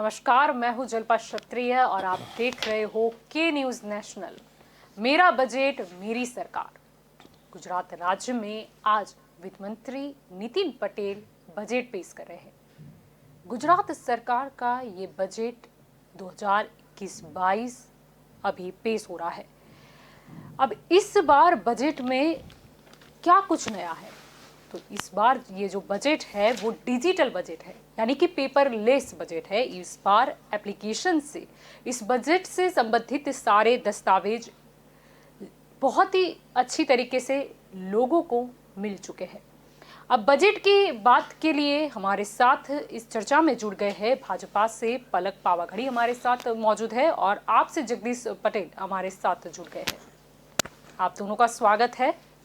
नमस्कार, मैं हूं जल्पा क्षत्रिय और आप देख रहे हो के न्यूज नेशनल। मेरा बजट मेरी सरकार। गुजरात राज्य में आज वित्त मंत्री नितिन पटेल बजट पेश कर रहे हैं। गुजरात सरकार का ये बजट 2021-22 अभी पेश हो रहा है। अब इस बार बजट में क्या कुछ नया है? तो इस बार ये जो बजट है वो डिजिटल बजट है, यानी कि पेपरलेस बजट है। इस बार एप्लीकेशन से इस बजट से संबंधित सारे दस्तावेज बहुत ही अच्छी तरीके से लोगों को मिल चुके हैं। अब बजट की बात के लिए हमारे साथ इस चर्चा में जुड़ गए हैं भाजपा से पलक पावागढ़ी हमारे साथ मौजूद है और आपसे जगदीश पटेल हमारे साथ जुड़ गए हैं। आप दोनों का स्वागत है।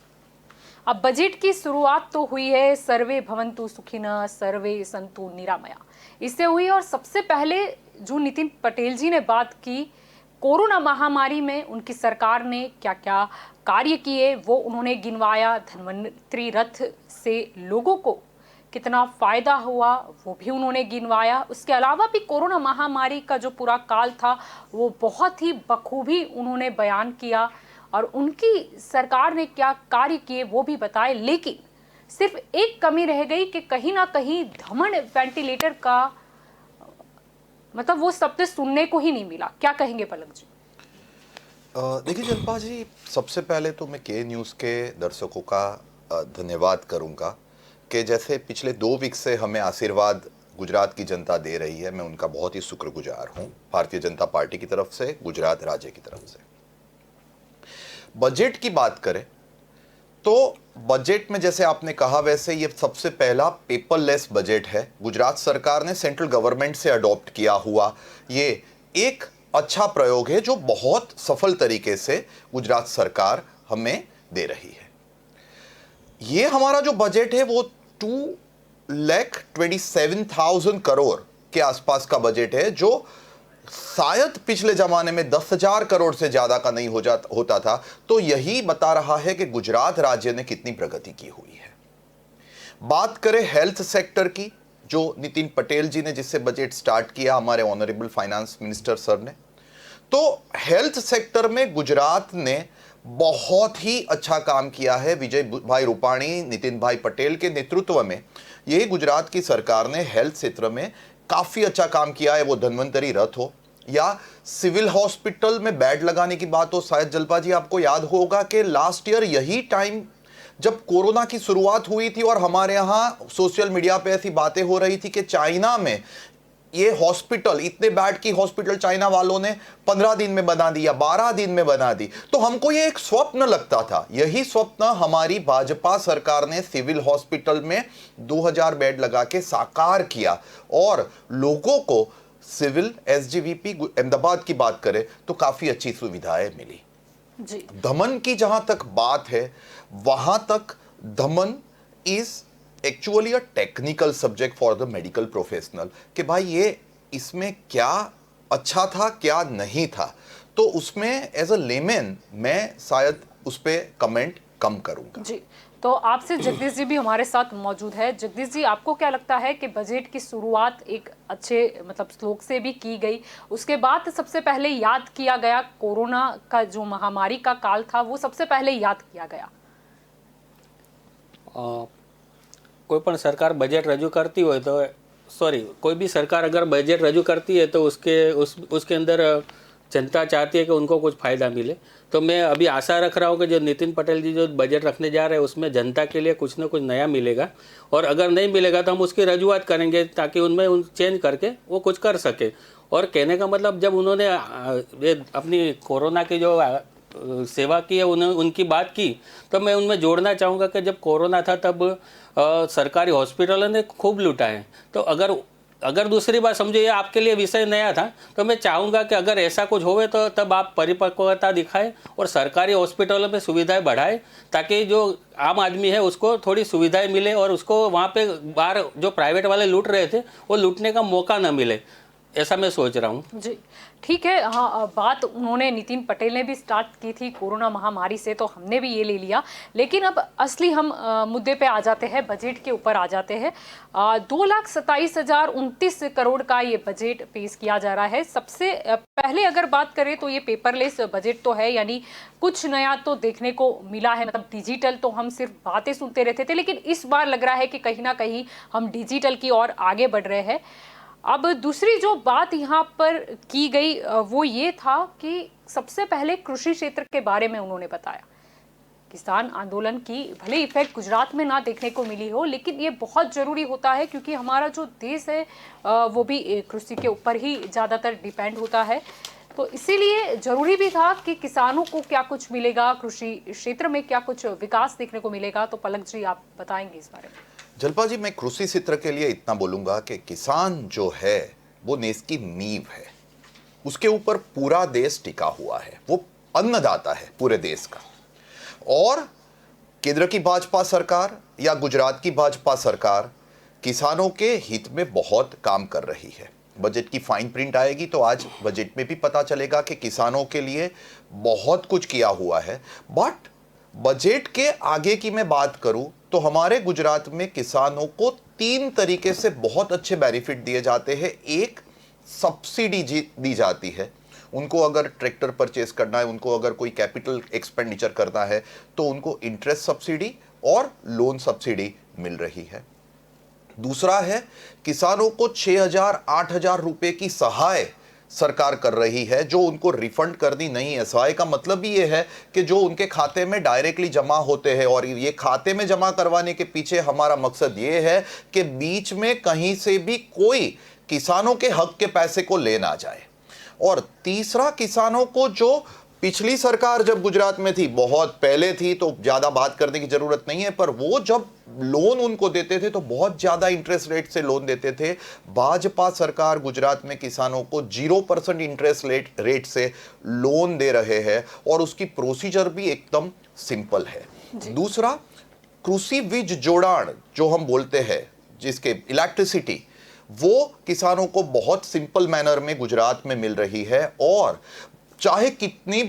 अब बजट की शुरुआत तो हुई है सर्वे भवन्तु सुखिनः सर्वे सन्तु निरामया इससे हुई, और सबसे पहले जो नितिन पटेल जी ने बात की कोरोना महामारी में उनकी सरकार ने क्या क्या कार्य किए वो उन्होंने गिनवाया। धन्वंतरी रथ से लोगों को कितना फायदा हुआ वो भी उन्होंने गिनवाया। उसके अलावा भी कोरोना महामारी का जो पूरा काल था वो बहुत ही बखूबी उन्होंने बयान किया और उनकी सरकार ने क्या कार्य किए वो भी बताए। लेकिन सिर्फ एक कमी रह गई कि कहीं ना कहीं धमन वेंटिलेटर का मतलब वो शब्द सुनने को ही नहीं मिला। क्या कहेंगे पलक जी? देखिए जल्पा जी, सबसे पहले तो मैं के न्यूज़ के दर्शकों का धन्यवाद करूंगा कि जैसे पिछले 2 वीक से हमें आशीर्वाद गुजरात की जनता दे रही है, मैं उनका बहुत ही शुक्रगुजार हूं, भारतीय जनता पार्टी की तरफ से, गुजरात राज्य की तरफ से। बजट की बात करें तो बजट में जैसे आपने कहा वैसे ये सबसे पहला पेपरलेस बजट है। गुजरात सरकार ने सेंट्रल गवर्नमेंट से अडॉप्ट किया हुआ ये एक अच्छा प्रयोग है जो बहुत सफल तरीके से गुजरात सरकार हमें दे रही है। ये हमारा जो बजट है वो 2,27,000 करोड़ के आसपास का बजट है, जो शायद पिछले जमाने में 10,000 करोड़ से ज्यादा का नहीं होता था। तो यही बता रहा है कि गुजरात राज्य ने कितनी प्रगति की हुई है। बात करें हेल्थ सेक्टर की, जो नितिन पटेल जी ने जिससे बजट स्टार्ट किया, हमारे ऑनरेबल फाइनेंस मिनिस्टर सर ने, तो हेल्थ सेक्टर में गुजरात ने बहुत ही अच्छा काम किया है। विजय भाई रूपाणी, नितिन भाई पटेल के नेतृत्व में यही गुजरात की सरकार ने हेल्थ क्षेत्र में काफी अच्छा काम किया है। वो धन्वंतरी रथ हो या सिविल हॉस्पिटल में बेड लगाने की बात हो। शायद जल्पा जी आपको याद होगा कि लास्ट ईयर यही टाइम जब कोरोना की शुरुआत हुई थी और हमारे यहाँ सोशल मीडिया पे ऐसी बातें हो रही थी कि चाइना में ये हॉस्पिटल, इतने बेड की हॉस्पिटल चाइना वालों ने 15 दिन में बना दी या 12 दिन में बना दी। तो हमको ये एक स्वप्न लगता था। यही स्वप्न हमारी भाजपा सरकार ने सिविल हॉस्पिटल में 2000 बेड लगा के साकार किया और लोगों को सिविल एसजीवीपी अहमदाबाद की बात करें तो काफी अच्छी सुविधाएं मिली जी। दमन की जहां तक बात है, वहां तक दमन is actually a technical subject for the medical professional कि भाई ये इसमें क्या अच्छा था क्या नहीं था। तो उसमें एज अ लेमैन मैं शायद उस पर कमेंट कम करूंगा जी। तो आपसे जगदीश जी भी हमारे साथ मौजूद है। जगदीश जी, आपको क्या लगता है कि बजट की शुरुआत एक अच्छे मतलब श्लोक से भी की गई, उसके बाद सबसे पहले याद किया गया कोरोना का जो महामारी का काल था वो सबसे पहले याद किया गया? कोई पण सरकार बजट रजू करती हो तो कोई भी सरकार अगर बजट रजू करती है तो उसके अंदर जनता चाहती है कि उनको कुछ फ़ायदा मिले। तो मैं अभी आशा रख रहा हूँ कि जो नितिन पटेल जी जो बजट रखने जा रहे हैं उसमें जनता के लिए कुछ ना कुछ नया मिलेगा, और अगर नहीं मिलेगा तो हम उसकी रजूआत करेंगे ताकि उनमें चेंज करके वो कुछ कर सके। और कहने का मतलब जब उन्होंने ये अपनी कोरोना की जो सेवा की है उनकी बात की, तो मैं उनमें जोड़ना चाहूँगा कि जब कोरोना था तब सरकारी हॉस्पिटलों ने खूब लूटा है। तो अगर दूसरी बात समझो ये आपके लिए विषय नया था, तो मैं चाहूँगा कि अगर ऐसा कुछ होवे तो तब आप परिपक्वता दिखाएं और सरकारी हॉस्पिटलों में सुविधाएं बढ़ाएं ताकि जो आम आदमी है उसको थोड़ी सुविधाएं मिले और उसको वहाँ पे बाहर जो प्राइवेट वाले लूट रहे थे वो लूटने का मौका न मिले। ऐसा मैं सोच रहा हूँ। जी ठीक है। हाँ, बात उन्होंने नितिन पटेल ने भी स्टार्ट की थी कोरोना महामारी से, तो हमने भी ये ले लिया। लेकिन अब असली हम मुद्दे पे आ जाते हैं, बजट के ऊपर आ जाते हैं। 2,27,029 करोड़ का ये बजट पेश किया जा रहा है। सबसे पहले अगर बात करें तो ये पेपरलेस बजट तो है, यानी कुछ नया तो देखने को मिला है। मतलब डिजिटल तो हम सिर्फ बातें सुनते रहते थे, लेकिन इस बार लग रहा है कि कहीं ना कहीं हम डिजिटल की ओर आगे बढ़ रहे हैं। अब दूसरी जो बात यहाँ पर की गई वो ये था कि सबसे पहले कृषि क्षेत्र के बारे में उन्होंने बताया। किसान आंदोलन की भले इफेक्ट गुजरात में ना देखने को मिली हो, लेकिन ये बहुत जरूरी होता है क्योंकि हमारा जो देश है वो भी कृषि के ऊपर ही ज़्यादातर डिपेंड होता है। तो इसीलिए जरूरी भी था कि किसानों को क्या कुछ मिलेगा, कृषि क्षेत्र में क्या कुछ विकास देखने को मिलेगा। तो पलक जी, आप बताएंगे इस बारे में। जलपा जी, मैं कृषि क्षेत्र के लिए इतना बोलूंगा कि किसान जो है वो देश की नींव है। उसके ऊपर पूरा देश टिका हुआ है, वो अन्नदाता है पूरे देश का। और केंद्र की भाजपा सरकार या गुजरात की भाजपा सरकार किसानों के हित में बहुत काम कर रही है। बजट की फाइन प्रिंट आएगी तो आज बजट में भी पता चलेगा कि किसानों के लिए बहुत कुछ किया हुआ है। बट बजट के आगे की मैं बात करूं तो हमारे गुजरात में किसानों को 3 तरीके से बहुत अच्छे बेनिफिट दिए जाते हैं। एक, सब्सिडी दी जाती है। उनको अगर ट्रैक्टर परचेज करना है, उनको अगर कोई कैपिटल एक्सपेंडिचर करना है तो उनको इंटरेस्ट सब्सिडी और लोन सब्सिडी मिल रही है। दूसरा है, किसानों को 6,000 8,000 रुपए की सहाय सरकार कर रही है, जो उनको रिफंड करनी नहीं है। सहाय का मतलब ही ये है कि जो उनके खाते में डायरेक्टली जमा होते हैं, और ये खाते में जमा करवाने के पीछे हमारा मकसद ये है कि बीच में कहीं से भी कोई किसानों के हक के पैसे को ले ना जाए। और तीसरा, किसानों को जो पिछली सरकार जब गुजरात में थी, बहुत पहले थी तो ज्यादा बात करने की जरूरत नहीं है, पर वो जब लोन उनको देते थे तो बहुत ज्यादा इंटरेस्ट रेट से लोन देते थे। भाजपा सरकार गुजरात में किसानों को 0% इंटरेस्ट रेट से लोन दे रहे हैं और उसकी प्रोसीजर भी एकदम सिंपल है। दूसरा, कृषि बीज जोड़ाण जो हम बोलते हैं, जिसके इलेक्ट्रिसिटी, वो किसानों को बहुत सिंपल मैनर में गुजरात में मिल रही है। और चाहे कितनी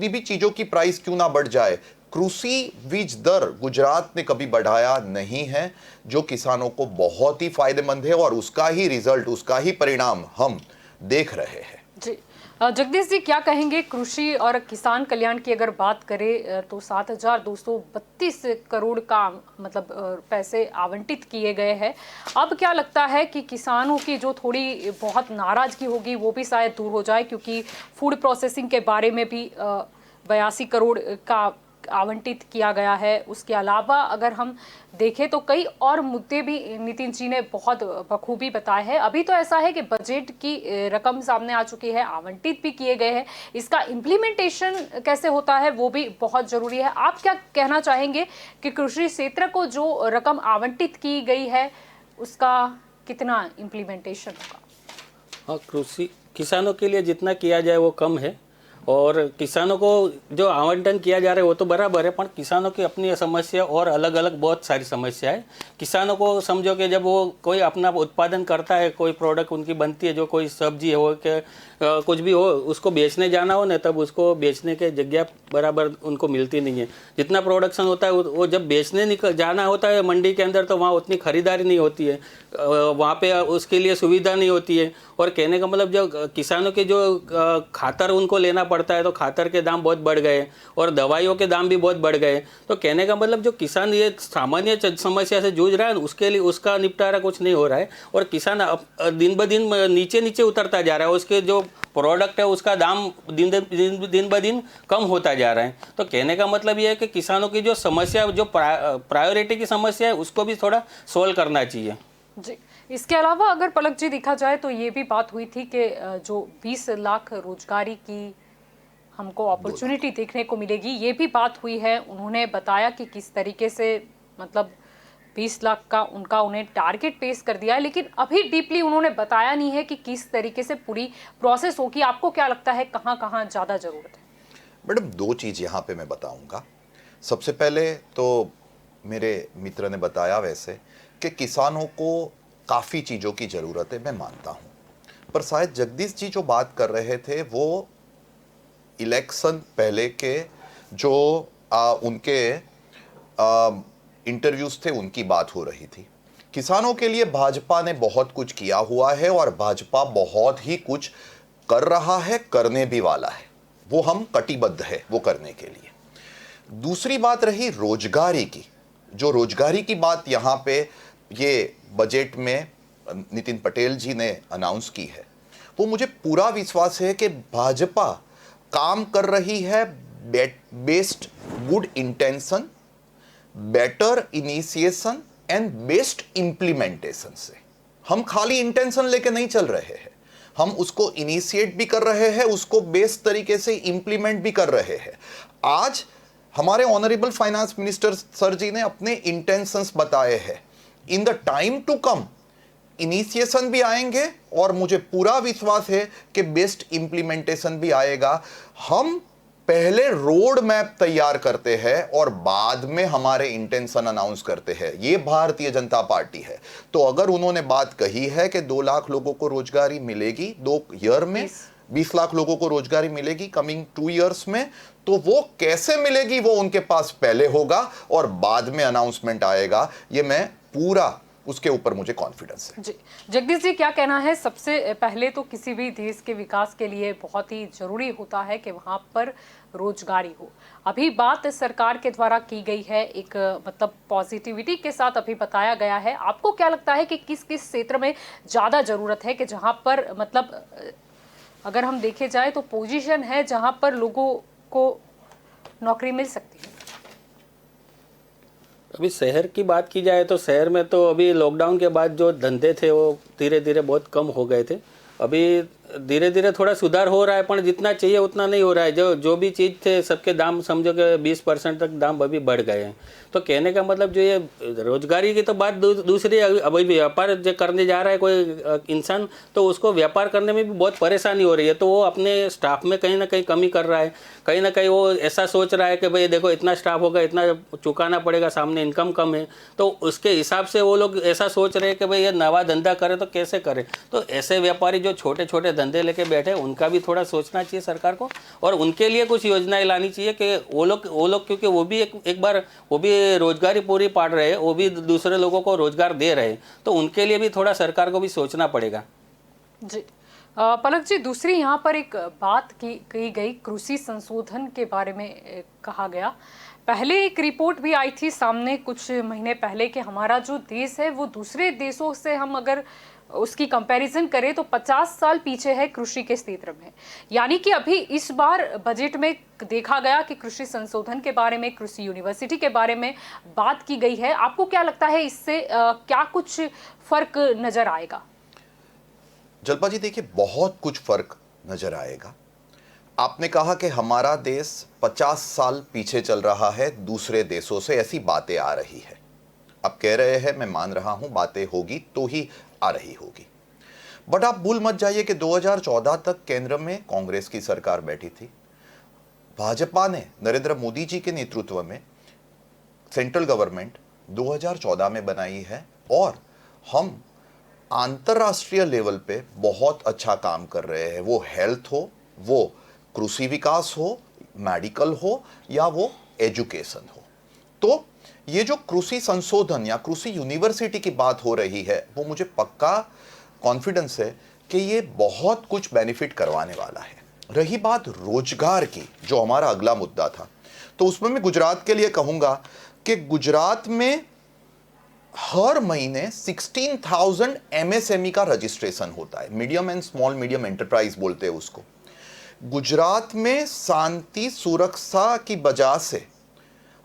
भी चीजों की प्राइस क्यों ना बढ़ जाए, कृषि बीज दर गुजरात ने कभी बढ़ाया नहीं है, जो किसानों को बहुत ही फायदेमंद है और उसका ही रिजल्ट, उसका ही परिणाम हम देख रहे हैं। जी जगदीश जी, क्या कहेंगे? कृषि और किसान कल्याण की अगर बात करें तो 7,232 करोड़ का मतलब पैसे आवंटित किए गए हैं। अब क्या लगता है कि किसानों की जो थोड़ी बहुत नाराजगी होगी वो भी शायद दूर हो जाए, क्योंकि फूड प्रोसेसिंग के बारे में भी 82 करोड़ का आवंटित किया गया है। उसके अलावा अगर हम देखें तो कई और मुद्दे भी नितिन जी ने बहुत बखूबी बताए हैं। अभी तो ऐसा है कि बजट की रकम सामने आ चुकी है, आवंटित भी किए गए हैं, इसका इम्प्लीमेंटेशन कैसे होता है वो भी बहुत जरूरी है। आप क्या कहना चाहेंगे कि कृषि क्षेत्र को जो रकम आवंटित की गई है उसका कितना इम्प्लीमेंटेशन होगा? हाँ, कृषि किसानों के लिए जितना किया जाए वो कम है, और किसानों को जो आवंटन किया जा रहा है वो तो बराबर है, पर किसानों की अपनी समस्या और अलग अलग बहुत सारी समस्या है। किसानों को समझो कि जब वो कोई अपना उत्पादन करता है, कोई प्रोडक्ट उनकी बनती है, जो कोई सब्जी हो कि कुछ भी हो, उसको बेचने जाना हो ना, तब उसको बेचने के जगह बराबर उनको मिलती नहीं है। जितना प्रोडक्शन होता है वो जब बेचने जाना होता है मंडी के अंदर, तो वहाँ उतनी खरीदारी नहीं होती है, वहाँ पे उसके लिए सुविधा नहीं होती है। और कहने का मतलब जो किसानों के जो खातर उनको लेना पड़ता है, तो खातर के दाम बहुत बढ़ गए और दवाइयों के दाम भी बहुत बढ़ गए। तो कहने का मतलब जो किसान ये सामान्य समस्या से जूझ रहा है, उसके लिए उसका निपटारा कुछ नहीं हो रहा है, और किसान दिन ब दिन नीचे नीचे उतरता जा रहा है। उसके जो प्रोडक्ट है उसका दाम दिन ब दिन कम होता जा रहा है। तो कहने का मतलब ये है कि किसानों की जो समस्या, जो प्रायोरिटी की समस्या है, उसको भी थोड़ा सोल्व करना चाहिए। जी, इसके अलावा अगर पलक जी देखा जाए तो ये भी बात हुई थी कि जो 20 लाख रोजगारी की हमको अपॉर्चुनिटी देखने को मिलेगी, ये भी बात हुई है। उन्होंने बताया कि किस तरीके से मतलब 20 लाख का उन्हें टारगेट पेश कर दिया है, लेकिन अभी डीपली उन्होंने बताया नहीं है कि किस तरीके से पूरी प्रोसेस होगी। आपको क्या लगता है कहाँ कहाँ ज़्यादा ज़रूरत है? मैडम, 2 चीज़ यहाँ पे मैं बताऊँगा। सबसे पहले तो मेरे मित्र ने बताया वैसे कि किसानों को काफ़ी चीज़ों की ज़रूरत है, मैं मानता हूँ। पर शायद जगदीश जी जो बात कर रहे थे वो इलेक्शन पहले के जो उनके इंटरव्यूज थे उनकी बात हो रही थी। किसानों के लिए भाजपा ने बहुत कुछ किया हुआ है और भाजपा बहुत ही कुछ कर रहा है, करने भी वाला है, वो हम कटिबद्ध है वो करने के लिए। दूसरी बात रही रोजगारी की, जो रोजगारी की बात यहाँ पे ये बजट में नितिन पटेल जी ने अनाउंस की है, वो मुझे पूरा विश्वास है कि भाजपा काम कर रही है based good intention, better initiation and best implementation से। हम खाली इंटेंशन लेके नहीं चल रहे हैं, हम उसको इनिशिएट भी कर रहे हैं, उसको बेस्ट तरीके से इंप्लीमेंट भी कर रहे हैं। आज हमारे honourable finance minister sir ji ने अपने इंटेंशंस बताए हैं। In the time to come initiation भी आएंगे और मुझे पूरा विश्वास है कि बेस्ट इंप्लीमेंटेशन भी आएगा। हम पहले रोड मैप तैयार करते हैं और बाद में हमारे इंटेंशन अनाउंस करते हैं। ये भारतीय जनता पार्टी है। तो अगर उन्होंने बात कही है कि 2 लाख लोगों को रोजगारी मिलेगी 2 ईयर में, 20 लाख लोगों को रोजगारी मिलेगी कमिंग 2 इयर्स में, तो वो कैसे मिलेगी वो उनके पास पहले होगा और बाद में अनाउंसमेंट आएगा। ये मैं पूरा उसके ऊपर मुझे कॉन्फिडेंस है। जी जगदीश जी, क्या कहना है? सबसे पहले तो किसी भी देश के विकास के लिए बहुत ही जरूरी होता है कि वहाँ पर रोजगारी हो। अभी बात सरकार के द्वारा की गई है, एक मतलब पॉजिटिविटी के साथ अभी बताया गया है। आपको क्या लगता है कि किस किस क्षेत्र में ज़्यादा ज़रूरत है कि जहाँ पर मतलब अगर हम देखे जाए तो पोजीशन है जहाँ पर लोगों को नौकरी मिल सकती है? अभी शहर की बात की जाए तो शहर में तो अभी लॉकडाउन के बाद जो धंधे थे वो धीरे धीरे बहुत कम हो गए थे। अभी धीरे धीरे थोड़ा सुधार हो रहा है, पर जितना चाहिए उतना नहीं हो रहा है। जो भी चीज़ थे सबके दाम समझो कि 20% तक दाम अभी बढ़ गए हैं। तो कहने का मतलब जो ये रोजगारी की तो बात दूसरी, अभी व्यापार जो करने जा रहा है कोई इंसान तो उसको व्यापार करने में भी बहुत परेशानी हो रही है। तो वो अपने स्टाफ में कहीं ना कहीं कमी कर रहा है, कहीं ना कहीं वो ऐसा सोच रहा है कि भाई देखो इतना स्टाफ होगा, इतना चुकाना पड़ेगा, सामने इनकम कम है। तो उसके हिसाब से वो लोग ऐसा सोच रहे हैं कि भाई ये नवा धंधा करे तो कैसे करे। तो ऐसे व्यापारी जो छोटे छोटे धंधे लेके बैठे उनका भी थोड़ा सोचना चाहिए सरकार को, और उनके लिए कुछ योजनाएं लानी चाहिए कि वो लोग क्योंकि वो भी एक बार वो भी रोजगारी पूरी पाड़ रहे हैं, वो भी दूसरे लोगों को रोजगार दे रहे हैं। तो उनके लिए भी थोड़ा सरकार को भी सोचना पड़ेगा। जी पलक जी, दूसरी यहाँ पर एक बात की गई कृषि संशोधन के बारे में कहा गया। पहले एक रिपोर्ट भी आई थी सामने कुछ महीने पहले कि हमारा जो देश है वो दूसरे देशों से हम अगर उसकी कंपैरिजन करें तो 50 साल पीछे है कृषि के क्षेत्र में। यानी कि अभी इस बार बजट में देखा गया कि कृषि संशोधन के बारे में, कृषि यूनिवर्सिटी के बारे में बात की गई है। आपको क्या लगता है इससे क्या कुछ फर्क नजर आएगा? जल्पा जी देखिए, बहुत कुछ फर्क नजर आएगा। आपने कहा कि हमारा देश 50 साल पीछे चल रहा है दूसरे देशों से, ऐसी बातें आ रही है। आप कह रहे हैं, मैं मान रहा हूं, बातें होगी तो ही आ रही होगी। बट आप भूल मत जाइए कि 2014 तक केंद्र में कांग्रेस की सरकार बैठी थी। भाजपा ने नरेंद्र मोदी जी के नेतृत्व में सेंट्रल गवर्नमेंट 2014 में बनाई है और हम अंतर्राष्ट्रीय लेवल पे बहुत अच्छा काम कर रहे हैं। वो हेल्थ हो, वो कृषि विकास हो, मेडिकल हो या वो एजुकेशन हो। तो ये जो कृषि संशोधन या कृषि यूनिवर्सिटी की बात हो रही है, वो मुझे पक्का कॉन्फिडेंस है कि ये बहुत कुछ बेनिफिट करवाने वाला है। रही बात रोजगार की, जो हमारा अगला मुद्दा था, तो उसमें मैं गुजरात के लिए कहूंगा कि गुजरात में हर महीने 16,000 एमएसएमई का रजिस्ट्रेशन होता है। Medium and small medium enterprise बोलते हैं उसको। गुजरात में शांति सुरक्षा की वजह से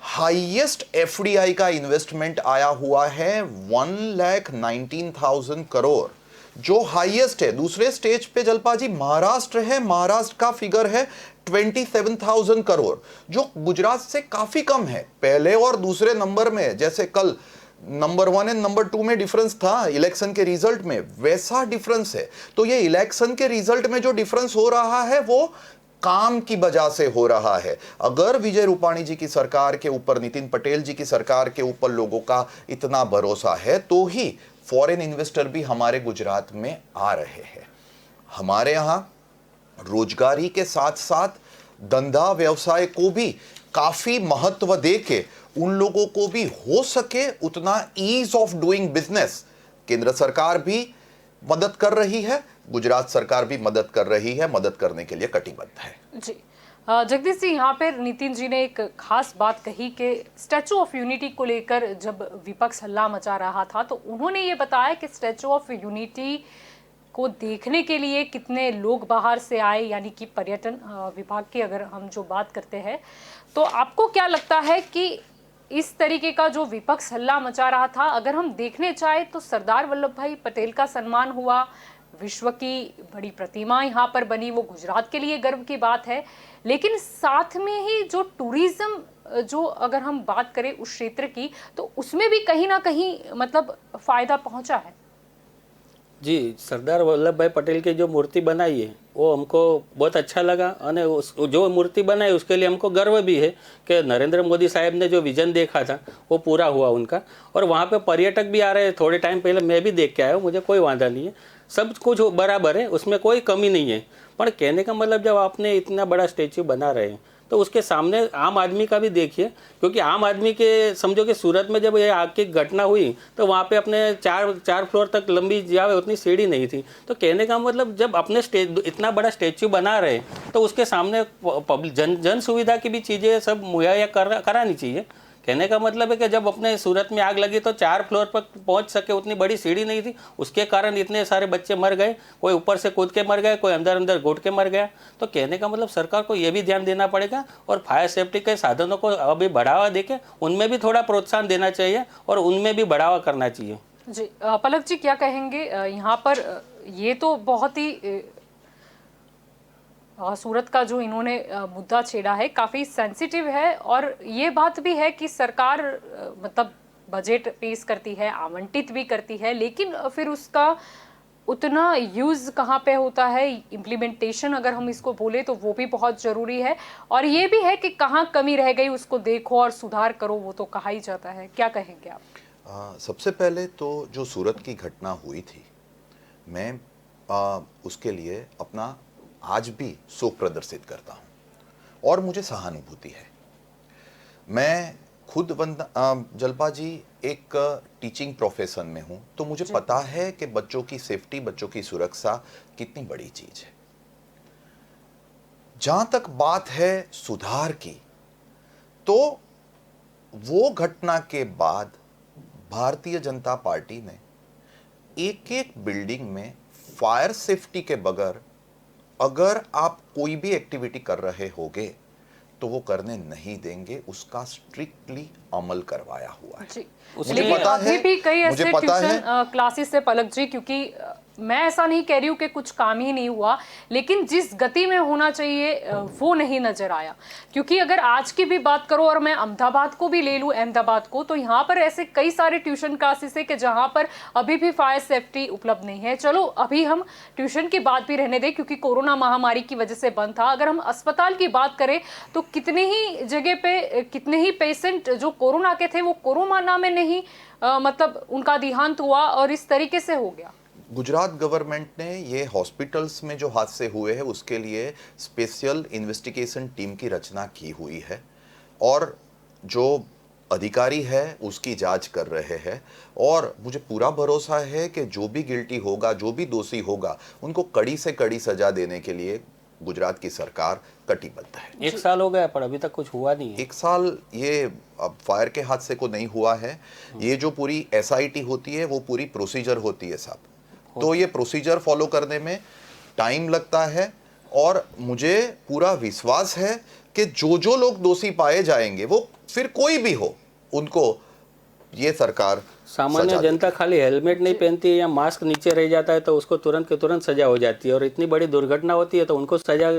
हाईएस्ट एफडीआई का इन्वेस्टमेंट आया हुआ है 1,19,000 करोड़, जो हाईएस्ट है। दूसरे स्टेज पे जल्पा जी महाराष्ट्र है, महाराष्ट्र का फिगर है 27,000 करोड़, जो गुजरात से काफी कम है। पहले और दूसरे नंबर में, जैसे कल नंबर 1 एंड नंबर 2 में डिफरेंस था इलेक्शन के रिजल्ट में, वैसा डिफरेंस है। तो ये इलेक्शन के रिजल्ट में जो डिफरेंस हो रहा है वो काम की वजह से हो रहा है। अगर विजय रूपाणी जी की सरकार के ऊपर, नितिन पटेल जी की सरकार के ऊपर लोगों का इतना भरोसा है तो ही फॉरेन इन्वेस्टर भी हमारे गुजरात में आ रहे हैं। हमारे यहाँ रोजगारी के साथ साथ धंधा व्यवसाय को भी काफी महत्व देके उन लोगों को भी हो सके उतना ईज ऑफ डूइंग बिजनेस केंद्र सरकार भी मदद कर रही है, गुजरात सरकार भी मदद कर रही है, मदद करने के लिए कटिबद्ध है। जी जगदीश जी, यहाँ पर नितिन जी ने एक खास बात कही कि स्टैचू ऑफ यूनिटी को लेकर जब विपक्ष हल्ला मचा रहा था तो उन्होंने ये बताया कि स्टैचू ऑफ यूनिटी को देखने के लिए कितने लोग बाहर से आए, यानी कि पर्यटन विभाग की अगर हम जो बात करते हैं, तो आपको क्या लगता है कि इस तरीके का जो विपक्ष हल्ला मचा रहा था, अगर हम देखने चाहें तो सरदार वल्लभ भाई पटेल का सम्मान हुआ, विश्व की बड़ी प्रतिमा यहाँ पर बनी, वो गुजरात के लिए गर्व की बात है, लेकिन साथ में ही जो टूरिज्म जो अगर हम बात करें उस क्षेत्र की, तो उसमें भी कहीं ना कहीं मतलब फायदा पहुंचा है। जी, सरदार वल्लभ भाई पटेल की जो मूर्ति बनाई है वो हमको बहुत अच्छा लगा, और उस जो मूर्ति बनाई उसके लिए हमको गर्व भी है कि नरेंद्र मोदी साहब ने जो विजन देखा था वो पूरा हुआ उनका। और वहाँ पे पर्यटक भी आ रहे हैं, थोड़े टाइम पहले मैं भी देख के आया हूँ, मुझे कोई वादा नहीं है, सब कुछ बराबर है, उसमें कोई कमी नहीं है। पर कहने का मतलब जब आपने इतना बड़ा स्टेच्यू बना रहे हैं तो उसके सामने आम आदमी का भी देखिए, क्योंकि आम आदमी के समझो कि सूरत में जब ये आग की घटना हुई तो वहाँ पे अपने चार फ्लोर तक लंबी जावे उतनी सीढ़ी नहीं थी। तो कहने का मतलब जब अपने इतना बड़ा स्टेच्यू बना रहे हैं तो उसके सामने पब्लिक जन सुविधा की भी चीज़ें सब मुहैया करानी चाहिए। कहने का मतलब है कि जब अपने सूरत में आग लगी तो 4 फ्लोर पर पहुंच सके उतनी बड़ी सीढ़ी नहीं थी, उसके कारण इतने सारे बच्चे मर गए, कोई ऊपर से कूद के मर गए, कोई अंदर घुट के मर गया। तो कहने का मतलब सरकार को ये भी ध्यान देना पड़ेगा और फायर सेफ्टी के साधनों को अभी बढ़ावा देके उनमें भी थोड़ा प्रोत्साहन देना चाहिए और उनमें भी बढ़ावा करना चाहिए। जी पलक जी क्या कहेंगे यहाँ पर? ये तो बहुत ही सूरत का जो इन्होंने मुद्दा छेड़ा है काफ़ी सेंसिटिव है, और ये बात भी है कि सरकार मतलब बजट पेश करती है, आवंटित भी करती है, लेकिन फिर उसका उतना यूज़ कहाँ पे होता है, इम्प्लीमेंटेशन अगर हम इसको बोले तो वो भी बहुत ज़रूरी है, और ये भी है कि कहाँ कमी रह गई उसको देखो और सुधार करो, वो तो कहा ही जाता है। क्या कहेंगे आप? सबसे पहले तो जो सूरत की घटना हुई थी, मैं उसके लिए अपना आज भी शोक प्रदर्शित करता हूं और मुझे सहानुभूति है। मैं खुद जलपा जी एक टीचिंग प्रोफेशन में हूं, तो मुझे पता है कि बच्चों की सेफ्टी, बच्चों की सुरक्षा कितनी बड़ी चीज है। जहां तक बात है सुधार की, तो वो घटना के बाद भारतीय जनता पार्टी ने एक एक बिल्डिंग में फायर सेफ्टी के बगैर अगर आप कोई भी एक्टिविटी कर रहे होगे तो वो करने नहीं देंगे, उसका स्ट्रिक्टली अमल करवाया हुआ है। जी, मुझे पता है, अभी भी कई ऐसे ट्यूशन है क्लासेस से पलक जी, क्योंकि मैं ऐसा नहीं कह रही हूँ कि कुछ काम ही नहीं हुआ, लेकिन जिस गति में होना चाहिए वो नहीं नजर आया। क्योंकि अगर आज की भी बात करो और मैं अहमदाबाद को भी ले लूँ, अहमदाबाद को, तो यहाँ पर ऐसे कई सारे ट्यूशन क्लासेस है कि जहाँ पर अभी भी फायर सेफ्टी उपलब्ध नहीं है। चलो अभी हम ट्यूशन की बात भी रहने दें क्योंकि कोरोना महामारी की वजह से बंद था। अगर हम अस्पताल की बात करें तो कितने ही जगह पे कितने ही पेशेंट जो कोरोना के थे वो कोरोना में नहीं मतलब उनका देहांत हुआ और इस तरीके से हो गया। गुजरात गवर्नमेंट ने ये हॉस्पिटल्स में जो हादसे हुए हैं उसके लिए स्पेशल इन्वेस्टिगेशन टीम की रचना की हुई है और जो अधिकारी है उसकी जांच कर रहे हैं, और मुझे पूरा भरोसा है कि जो भी गिल्टी होगा, जो भी दोषी होगा, उनको कड़ी से कड़ी सजा देने के लिए गुजरात की सरकार कटिबद्ध है। 1 साल हो गया पर अभी तक कुछ हुआ नहीं है। 1 साल ये अब फायर के हादसे को नहीं हुआ है। ये जो पूरी SIT होती है वो पूरी प्रोसीजर होती है साहब, तो ये प्रोसीजर फॉलो करने में टाइम लगता है, और मुझे पूरा विश्वास है कि जो लोग दोषी पाए जाएंगे, वो फिर कोई भी हो, उनको ये सरकार सामान्य जनता खाली हेलमेट नहीं पहनती है या मास्क नीचे रह जाता है तो उसको तुरंत के तुरंत सजा हो जाती है, और इतनी बड़ी दुर्घटना होती है तो उनको सजा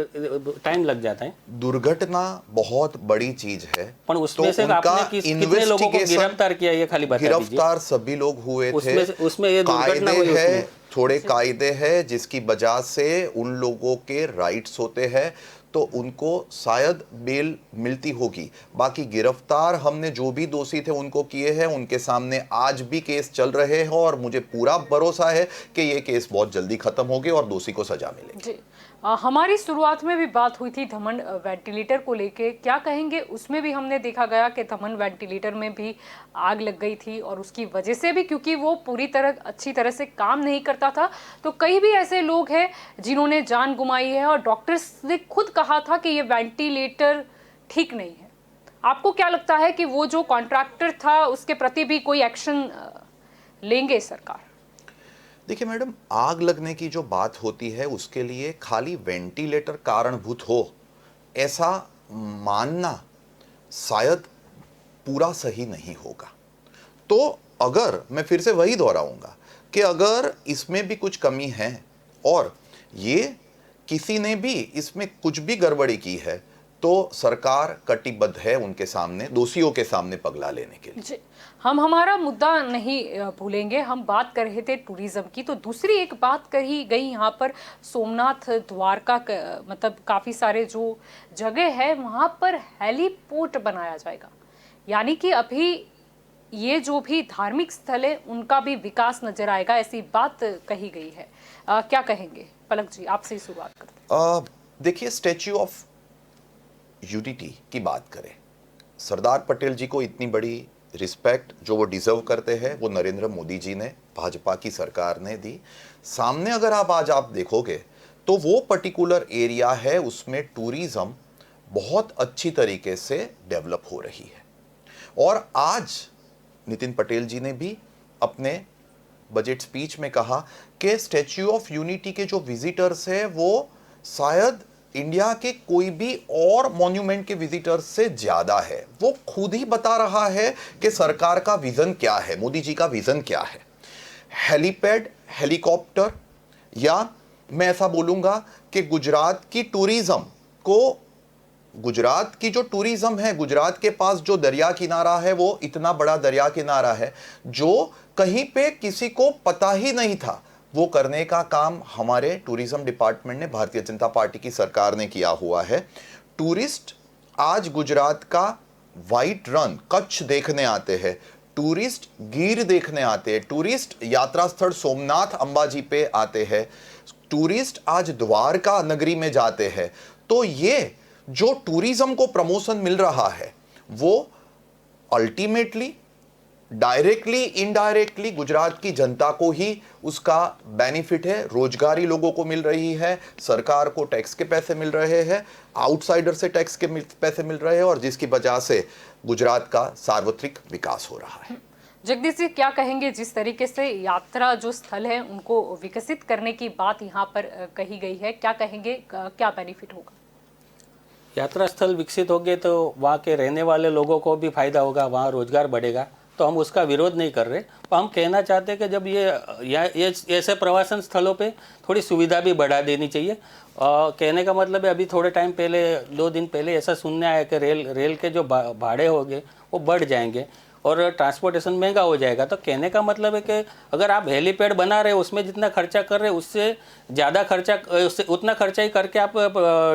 टाइम लग जाता है। दुर्घटना बहुत बड़ी चीज है, पर उसमें से आपने कितने लोगों को गिरफ्तार किया ये खाली बता दीजिए। गिरफ्तार सभी लोग हुए थे, उसमें ये दुर्घटना हुई है, थोड़े कायदे हैं जिसकी वजह से उन लोगों के राइट्स होते हैं, तो उनको शायद बेल मिलती होगी। बाकी गिरफ्तार हमने जो भी दोषी थे उनको किए हैं, उनके सामने आज भी केस चल रहे हैं और मुझे पूरा भरोसा है कि ये केस बहुत जल्दी खत्म होगी और दोषी को सजा मिलेगी। जी हमारी शुरुआत में भी बात हुई थी धमन वेंटिलेटर को लेके, क्या कहेंगे? उसमें भी हमने देखा गया कि धमन वेंटिलेटर में भी आग लग गई थी और उसकी वजह से भी, क्योंकि वो पूरी तरह अच्छी तरह से काम नहीं करता था, तो कई भी ऐसे लोग हैं जिन्होंने जान गुमाई है और डॉक्टर्स ने खुद कहा था कि ये वेंटिलेटर ठीक नहीं है। आपको क्या लगता है कि वो जो कॉन्ट्रैक्टर था उसके प्रति भी कोई एक्शन लेंगे सरकार? देखिए मैडम, आग लगने की जो बात होती है उसके लिए खाली वेंटिलेटर कारणभूत हो ऐसा मानना शायद पूरा सही नहीं होगा। तो अगर मैं फिर से वही दोहराऊंगा कि अगर इसमें भी कुछ कमी है और ये किसी ने भी इसमें कुछ भी गड़बड़ी की है तो सरकार कटिबद्ध है उनके सामने, दोषियों के सामने पगला लेने के लिए। जी, हम हमारा मुद्दा नहीं भूलेंगे। हम बात कर रहे थे टूरिज्म की, तो दूसरी एक बात कही गई यहाँ पर सोमनाथ द्वारका मतलब काफ़ी सारे जो जगह है वहाँ पर हेलीपोर्ट बनाया जाएगा, यानी कि अभी ये जो भी धार्मिक स्थल है उनका भी विकास नजर आएगा, ऐसी बात कही गई है। क्या कहेंगे पलक जी, आपसे ही शुरुआत करते हैं। देखिए, स्टैच्यू ऑफ यूनिटी की बात करें, सरदार पटेल जी को इतनी बड़ी रिस्पेक्ट जो वो डिजर्व करते हैं वो नरेंद्र मोदी जी ने, भाजपा की सरकार ने दी। सामने अगर आज आप देखोगे तो वो पर्टिकुलर एरिया है, उसमें टूरिज्म बहुत अच्छी तरीके से डेवलप हो रही है। और आज नितिन पटेल जी ने भी अपने बजट स्पीच में कहा कि स्टैच्यू ऑफ यूनिटी के जो विजिटर्स है वो शायद इंडिया के कोई भी और मॉन्यूमेंट के विजिटर्स से ज्यादा है। वो खुद ही बता रहा है कि सरकार का विजन क्या है, मोदी जी का विजन क्या है। हेलीपैड, हेलीकॉप्टर, या मैं ऐसा बोलूंगा कि गुजरात की जो टूरिज्म है, गुजरात के पास जो दरिया किनारा है वो इतना बड़ा दरिया किनारा है जो कहीं पे किसी को पता ही नहीं था। वो करने का काम हमारे टूरिज्म डिपार्टमेंट ने, भारतीय जनता पार्टी की सरकार ने किया हुआ है। टूरिस्ट आज गुजरात का वाइट रन कच्छ देखने आते हैं, टूरिस्ट गिर देखने आते हैं, टूरिस्ट यात्रा स्थल सोमनाथ अंबाजी पे आते हैं, टूरिस्ट आज द्वारका नगरी में जाते हैं। तो ये जो टूरिज्म को प्रमोशन मिल रहा है वो अल्टीमेटली डायरेक्टली इनडायरेक्टली गुजरात की जनता को ही उसका बेनिफिट है। रोजगारी लोगों को मिल रही है, सरकार को टैक्स के पैसे मिल रहे हैं, आउटसाइडर से टैक्स के पैसे मिल रहे हैं, और जिसकी वजह से गुजरात का सार्वत्रिक विकास हो रहा है। जगदीश जी, क्या कहेंगे? जिस तरीके से यात्रा जो स्थल है उनको विकसित करने की बात यहाँ पर कही गई है, क्या कहेंगे, क्या बेनिफिट होगा? यात्रा स्थल विकसित हो गए तो वहाँ के रहने वाले लोगों को भी फायदा होगा, वहाँ रोजगार बढ़ेगा, तो हम उसका विरोध नहीं कर रहे। पर हम कहना चाहते हैं कि जब ये ऐसे प्रवासन स्थलों पे थोड़ी सुविधा भी बढ़ा देनी चाहिए। कहने का मतलब है, अभी थोड़े टाइम पहले, 2 दिन पहले ऐसा सुनने आया कि रेल के जो भाड़े होंगे वो बढ़ जाएंगे और ट्रांसपोर्टेशन महंगा हो जाएगा। तो कहने का मतलब है कि अगर आप हेलीपैड बना रहे हो, उसमें जितना खर्चा कर रहे हो उससे ज़्यादा खर्चा, उतना खर्चा ही करके आप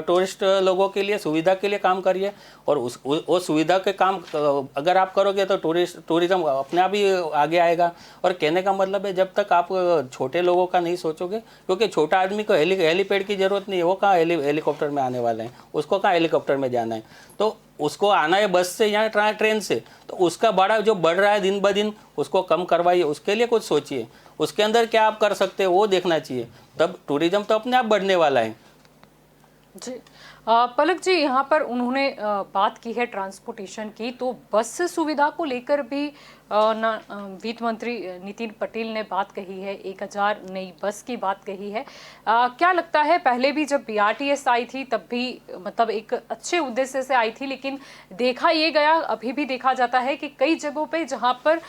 टूरिस्ट लोगों के लिए, सुविधा के लिए काम करिए। और वो सुविधा के काम अगर आप करोगे तो टूरिज्म अपने आप ही आगे आएगा। और कहने का मतलब है, जब तक आप छोटे लोगों का नहीं सोचोगे, क्योंकि छोटा आदमी को हेलीपैड की ज़रूरत नहीं है, वो कहाँ हेलीकॉप्टर में आने वाला है, उसको कहाँ हेलीकॉप्टर में जाना है, तो उसको आना है बस से या ट्रेन से। तो उसका भाड़ा जो बढ़ रहा है दिन ब दिन, उसको कम करवाइए, उसके लिए कुछ सोचिए, उसके अंदर क्या आप कर सकते हैं वो देखना चाहिए, तब टूरिज्म तो अपने आप बढ़ने वाला है। जी पलक जी, यहाँ पर उन्होंने बात की है ट्रांसपोर्टेशन की, तो बस सुविधा को लेकर भी वित्त मंत्री नितिन पटेल ने बात कही है, 1000 नई बस की बात कही है। क्या लगता है, पहले भी जब BRTS आई थी तब भी मतलब एक अच्छे उद्देश्य से आई थी, लेकिन देखा ये गया, अभी भी देखा जाता है कि कई जगहों पे जहाँ पर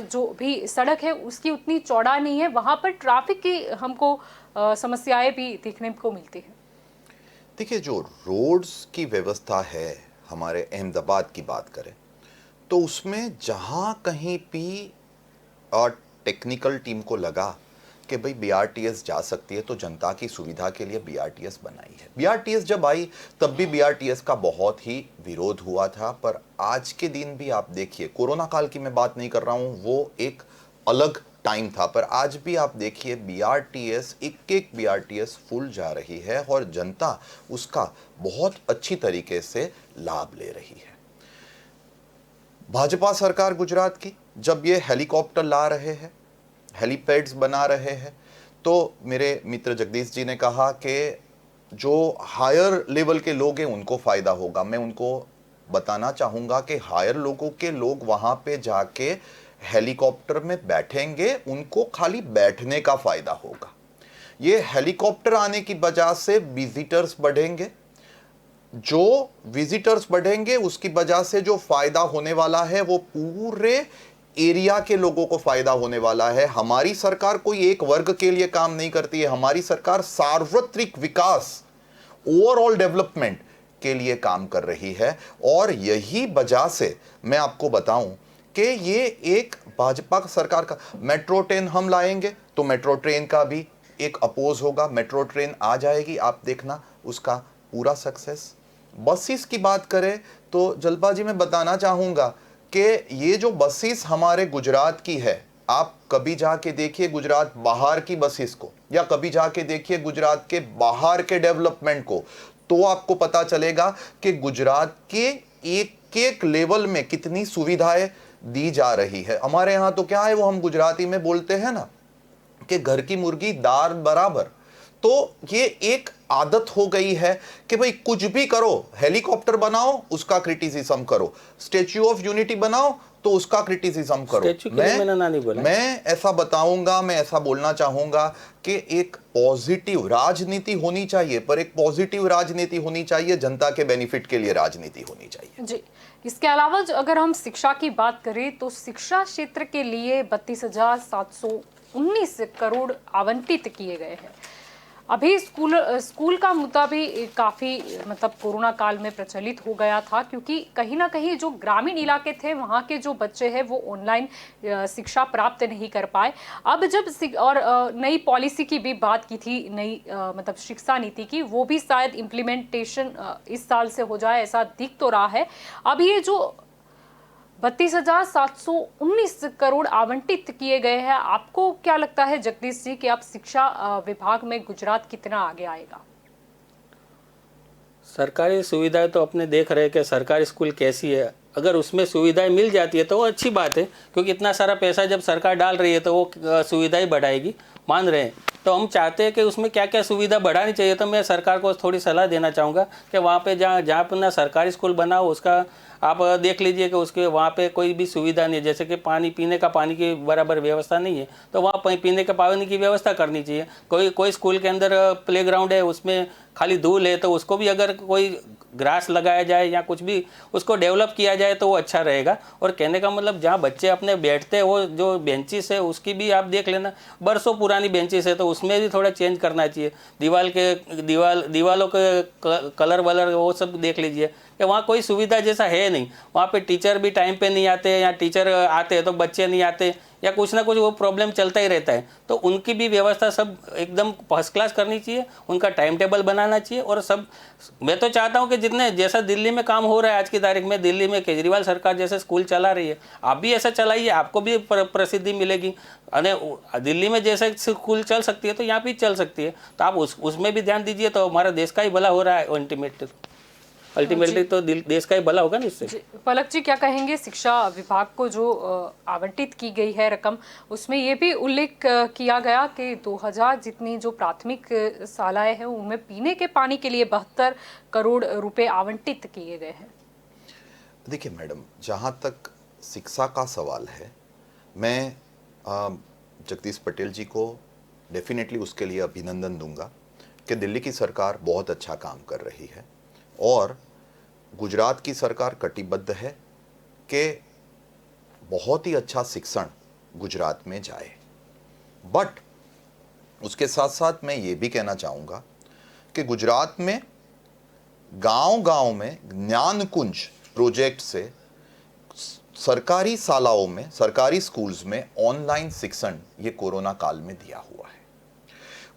जो भी सड़क है उसकी उतनी चौड़ा नहीं है, वहाँ पर ट्रैफिक की हमको समस्याएं भी देखने को मिलती है। देखिए, जो रोड्स की व्यवस्था है, हमारे अहमदाबाद की बात करें तो उसमें जहाँ कहीं भी टेक्निकल टीम को लगा कि भाई बीआरटीएस जा सकती है तो जनता की सुविधा के लिए बीआरटीएस बनाई है। बीआरटीएस जब आई तब भी बीआरटीएस का बहुत ही विरोध हुआ था, पर आज के दिन भी आप देखिए, कोरोना काल की मैं बात नहीं कर रहा हूं, वो एक अलग टाइम था, पर आज भी आप देखिए बीआरटीएस, एक एक बीआरटीएस फुल जा रही है और जनता उसका बहुत अच्छी तरीके से लाभ ले रही है। भाजपा सरकार गुजरात की जब ये हेलीकॉप्टर ला रहे हैं, हेलीपैड्स बना रहे हैं, तो मेरे मित्र जगदीश जी ने कहा कि जो हायर लेवल के लोग हैं उनको फायदा होगा। मैं उनको बताना चाहूंगा कि हायर लोगों के लोग वहां पे जाके हेलीकॉप्टर में बैठेंगे, उनको खाली बैठने का फायदा होगा। ये हेलीकॉप्टर आने की वजह से विजिटर्स बढ़ेंगे, जो विजिटर्स बढ़ेंगे उसकी वजह से जो फायदा होने वाला है वो पूरे एरिया के लोगों को फायदा होने वाला है। हमारी सरकार कोई एक वर्ग के लिए काम नहीं करती है, हमारी सरकार सार्वत्रिक विकास, ओवरऑल डेवलपमेंट के लिए काम कर रही है। और यही वजह से मैं आपको बताऊं कि ये एक भाजपा सरकार का मेट्रो ट्रेन हम लाएंगे तो मेट्रो ट्रेन का भी एक अपोज होगा। मेट्रो ट्रेन आ जाएगी, आप देखना उसका पूरा सक्सेस। बसेस की बात करें तो जलपा जी मैं बताना चाहूंगा कि ये जो बसेस हमारे गुजरात की है, आप कभी जाके देखिए गुजरात बाहर की बसेस को, या कभी जाके देखिए गुजरात के बाहर के डेवलपमेंट को, तो आपको पता चलेगा कि गुजरात के एक एक लेवल में कितनी सुविधाएं दी जा रही है। हमारे यहाँ तो क्या है, वो हम गुजराती में बोलते हैं ना कि घर की मुर्गी दार बराबर। तो ये एक आदत हो गई है कि भाई कुछ भी करो, हेलीकॉप्टर बनाओ उसका क्रिटिसिज्म करो, स्टैच्यू ऑफ यूनिटी बनाओ तो उसका क्रिटिसिज्म करो। मैं ऐसा बताऊंगा, मैं ऐसा बोलना चाहूंगा कि एक पॉजिटिव राजनीति होनी चाहिए, पर एक पॉजिटिव राजनीति होनी चाहिए, जनता के बेनिफिट के लिए राजनीति होनी चाहिए जी। इसके अलावा अगर हम शिक्षा की बात करें तो शिक्षा क्षेत्र के लिए 32,719 करोड़ आवंटित किए गए हैं। अभी स्कूल का मुद्दा भी काफ़ी मतलब कोरोना काल में प्रचलित हो गया था, क्योंकि कहीं ना कहीं जो ग्रामीण इलाके थे वहाँ के जो बच्चे हैं वो ऑनलाइन शिक्षा प्राप्त नहीं कर पाए। अब जब नई पॉलिसी की भी बात की थी, नई मतलब शिक्षा नीति की, वो भी शायद इम्प्लीमेंटेशन इस साल से हो जाए ऐसा दिख तो रहा है। अब ये जो 32,719 करोड़ आवंटित किए गए हैं, आपको क्या लगता है जगदीश जी कि अब शिक्षा विभाग में गुजरात कितना आगे आएगा? सरकारी सुविधाएं तो अपने देख रहे हैं कि सरकारी स्कूल कैसी है। अगर उसमें सुविधाएं मिल जाती है तो वो अच्छी बात है, क्योंकि इतना सारा पैसा जब सरकार डाल रही है तो वो सुविधाएं बढ़ाएगी, मान रहे हैं। तो हम चाहते हैं कि उसमें क्या क्या सुविधा बढ़ानी चाहिए। तो मैं सरकार को थोड़ी सलाह देना चाहूँगा कि वहाँ पे जहाँ अपना सरकारी स्कूल बना हो उसका आप देख लीजिए कि उसके वहाँ पे कोई भी सुविधा नहीं है, जैसे कि पीने का पानी की बराबर व्यवस्था नहीं है, तो वहाँ पीने का पानी की व्यवस्था करनी चाहिए। कोई स्कूल के अंदर प्लेग्राउंड है, उसमें खाली धूल है, तो उसको भी अगर कोई ग्रास लगाया जाए या कुछ भी उसको डेवलप किया जाए तो वो अच्छा रहेगा। और कहने का मतलब जहाँ बच्चे अपने बैठते हैं वो जो बेंचेस है उसकी भी आप देख लेना, बरसों पुरानी बेंचेस है, तो उसमें भी थोड़ा चेंज करना चाहिए। दीवालों के कलर वलर वो सब देख लीजिए कि वहाँ कोई सुविधा जैसा है नहीं। वहाँ पे टेचर भी टाइम पे नहीं आते, या टीचर आते हैं तो बच्चे नहीं आते, या कुछ ना कुछ वो प्रॉब्लम चलता ही रहता है। तो उनकी भी व्यवस्था सब एकदम फर्स्ट क्लास करनी चाहिए, उनका टाइम टेबल बनाना चाहिए। और सब मैं तो चाहता हूँ कि जितने जैसा दिल्ली में काम हो रहा है आज की तारीख में, दिल्ली में केजरीवाल सरकार जैसे स्कूल चला रही है, आप भी ऐसा चलाइए, आपको भी प्रसिद्धि मिलेगी। अरे दिल्ली में जैसे स्कूल चल सकती है तो यहाँ भी चल सकती है, तो आप उसमें भी ध्यान दीजिए, तो हमारा देश का ही भला हो रहा है अल्टीमेटली तो देश का ही भला होगा ना इससे। पलक जी क्या कहेंगे, शिक्षा विभाग को जो आवंटित की गई है रकम, उसमें ये भी उल्लेख किया गया कि 2000 जितनी जो प्राथमिक शालाएं हैं उनमें पीने के पानी के लिए 72 करोड़ रुपए आवंटित किए गए हैं। देखिए मैडम, जहाँ तक शिक्षा का सवाल है, मैं जगदीश पटेल जी को डेफिनेटली उसके लिए अभिनंदन दूंगा कि दिल्ली की सरकार बहुत अच्छा काम कर रही है और गुजरात की सरकार कटिबद्ध है कि बहुत ही अच्छा शिक्षण गुजरात में जाए। बट उसके साथ साथ मैं ये भी कहना चाहूँगा कि गुजरात में गांव-गांव में ज्ञान कुंज प्रोजेक्ट से सरकारी शालाओं में, सरकारी स्कूल्स में ऑनलाइन शिक्षण ये कोरोना काल में दिया हुआ है।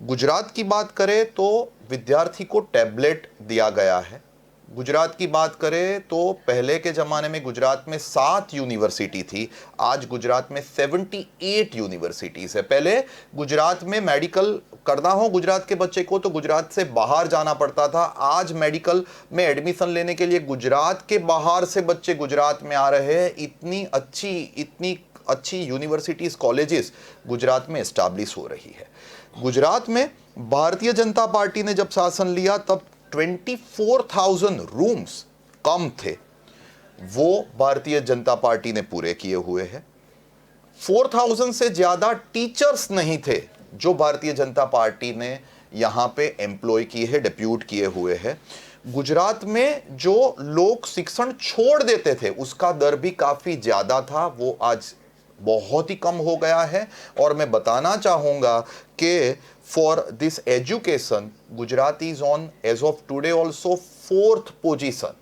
गुजरात की बात करें तो विद्यार्थी को टैबलेट दिया गया है। गुजरात की बात करें तो पहले के ज़माने में गुजरात में 7 यूनिवर्सिटी थी, आज गुजरात में 78 यूनिवर्सिटीज़ है। पहले गुजरात में मेडिकल करना हो गुजरात के बच्चे को तो गुजरात से बाहर जाना पड़ता था। आज मेडिकल में एडमिशन लेने के लिए गुजरात के बाहर से बच्चे गुजरात में आ रहे हैं। इतनी अच्छी यूनिवर्सिटीज़, कॉलेजेस गुजरात में एस्टैब्लिश हो रही है। गुजरात में भारतीय जनता पार्टी ने जब शासन लिया तब 24,000 रूम्स कम थे, वो भारतीय जनता पार्टी ने पूरे किए हुए हैं। 4,000 से ज्यादा टीचर्स नहीं थे जो भारतीय जनता पार्टी ने यहां पे एम्प्लॉय किए हैं, डिप्यूट किए हुए हैं। गुजरात में जो लोग शिक्षण छोड़ देते थे उसका दर भी काफी ज्यादा था, वो आज बहुत ही कम हो गया है। और मैं बताना चाहूंगा कि for this education Gujarat is on as of today also 4th position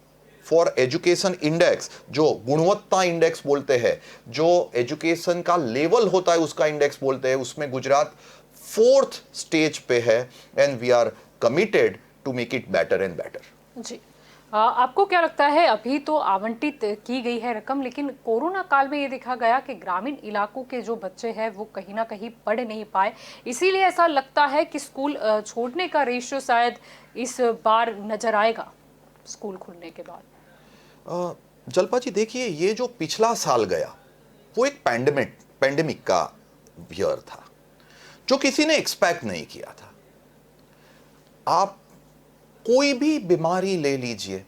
for education index, जो गुणवत्ता इंडेक्स बोलते हैं, जो एजुकेशन का लेवल होता है उसका इंडेक्स बोलते हैं, उसमें गुजरात 4th स्टेज पे है। And we are committed to make it better and better. जी, आपको क्या लगता है, अभी तो आवंटित की गई है रकम, लेकिन कोरोना काल में ये देखा गया कि ग्रामीण इलाकों के जो बच्चे हैं वो कहीं ना कहीं पढ़ नहीं पाए, इसीलिए ऐसा लगता है कि स्कूल छोड़ने का रेशियो शायद इस बार नजर आएगा स्कूल खुलने के बाद। जल्पा जी देखिए, ये जो पिछला साल गया वो एक पैंडेमिक का ईयर था जो किसी ने एक्सपेक्ट नहीं किया था। आप कोई भी बीमारी ले लीजिए,